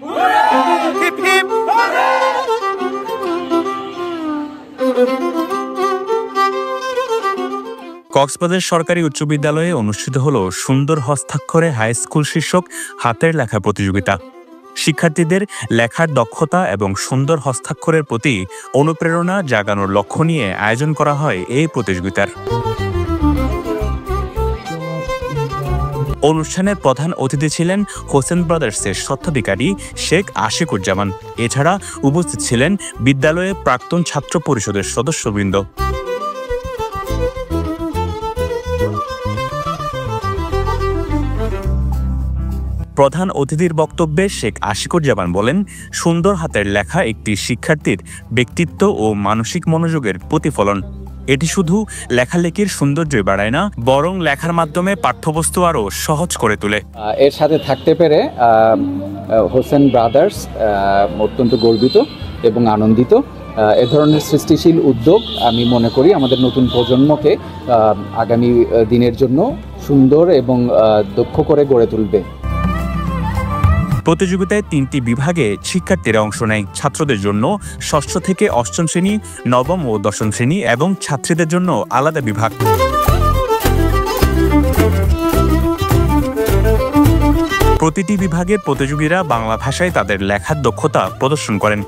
কক্সবাজার সরকারি উচ্চ বিদ্যালয়ে অনুষ্ঠিত হল সুন্দর হস্তাক্ষরে হাই স্কুল শীর্ষক হাতের লেখা প্রতিযোগিতা। শিক্ষার্থীদের লেখার দক্ষতা এবং সুন্দর হস্তাক্ষরের প্রতি অনুপ্রেরণা জাগানোর লক্ষ্য নিয়ে আয়োজন করা হয় এই প্রতিযোগিতার। অনুষ্ঠানের প্রধান অতিথি ছিলেন হোসেন ব্রাদার্সের স্বত্বাধিকারী শেখ আশিকুজ্জামান। এছাড়া উপস্থিত ছিলেন বিদ্যালয়ের প্রাক্তন ছাত্র পরিষদের সদস্যবৃন্দ। প্রধান অতিথির বক্তব্যে শেখ আশিকুজ্জামান বলেন, সুন্দর হাতের লেখা একটি শিক্ষার্থীর ব্যক্তিত্ব ও মানসিক মনোযোগের প্রতিফলন। এটি শুধু লেখালেখির সৌন্দর্যই বাড়ায় না, বরং লেখার মাধ্যমে পাঠ্যবস্তু আরও সহজ করে তোলে। এর সাথে থাকতে পেরে হোসেন ব্রাদার্স অত্যন্ত গর্বিত এবং আনন্দিত। এ ধরনের সৃষ্টিশীল উদ্যোগ আমি মনে করি আমাদের নতুন প্রজন্মকে আগামী দিনের জন্য সুন্দর এবং দক্ষ করে গড়ে তুলবে। প্রতিযোগিতায় 3টি বিভাগে শিক্ষার্থীরা অংশ নেয়। ছাত্রদের জন্য 6ষ্ঠ থেকে 8ম শ্রেণী, 9ম ও 10ম শ্রেণী এবং ছাত্রীদের জন্য আলাদা বিভাগ। প্রতিটি বিভাগের প্রতিযোগীরা বাংলা ভাষায় তাদের লেখার দক্ষতা প্রদর্শন করেন।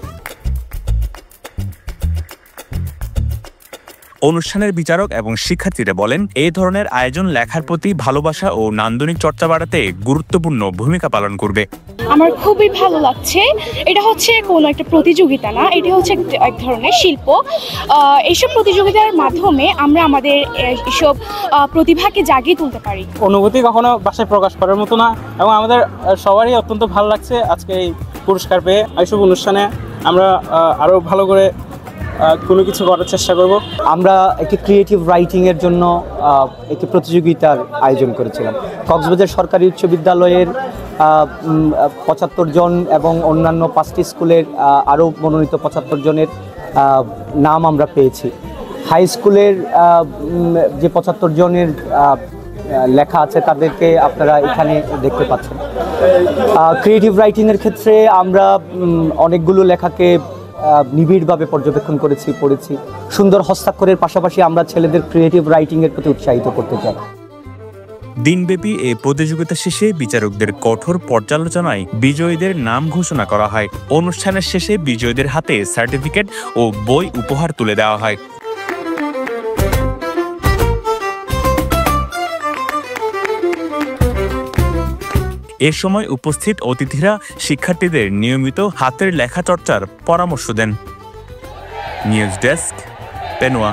অনুষ্ঠানের বিচারক এবং শিক্ষার্থীরা বলেন, এই ধরনের আয়োজন লেখার প্রতি ভালোবাসা ও নান্দনিক চর্চা বাড়াতে গুরুত্বপূর্ণ ভূমিকা পালন করবে। আমার খুবই ভালো লাগছে। এটা হচ্ছে কোনো একটা প্রতিযোগিতা না, এটা হচ্ছে এক ধরনের শিল্প। এইসব প্রতিযোগিতার মাধ্যমে আমরা আমাদের এসব প্রতিভাকে জাগিয়ে তুলতে পারি। অনুভূতি কখনো ভাষায় প্রকাশ করার মতো না এবং আমাদের সবারই অত্যন্ত ভালো লাগছে আজকে এই পুরস্কার পেয়ে। এইসব অনুষ্ঠানে আমরা আরও ভালো করে কোনো কিছু করার চেষ্টা করব। আমরা একটি ক্রিয়েটিভ রাইটিংয়ের জন্য একটি প্রতিযোগিতার আয়োজন করেছিলাম। কক্সবাজার সরকারি উচ্চ বিদ্যালয়ের 75 জন এবং অন্যান্য 5টি স্কুলের আরও মনোনীত 75 জনের নাম আমরা পেয়েছি। হাই স্কুলের যে 75 জনের লেখা আছে তাদেরকে আপনারা এখানে দেখতে পাচ্ছেন। ক্রিয়েটিভ রাইটিংয়ের ক্ষেত্রে আমরা অনেকগুলো লেখাকে নিবিড়ভাবে পর্যবেক্ষণ করেছি, পড়েছি। সুন্দর হস্তাক্ষরের পাশাপাশি আমরা ছেলেদের ক্রিয়েটিভ রাইটিংয়ের প্রতি উৎসাহিত করতে চাই। দিনব্যাপী এই প্রতিযোগিতা শেষে বিচারকদের কঠোর পর্যালোচনায় বিজয়ীদের নাম ঘোষণা করা হয়। অনুষ্ঠানের শেষে বিজয়ীদের হাতে সার্টিফিকেট ও বই উপহার তুলে দেওয়া হয়। এ সময় উপস্থিত অতিথিরা শিক্ষার্থীদের নিয়মিত হাতের লেখা চর্চার পরামর্শ দেন। News desk, Penowa.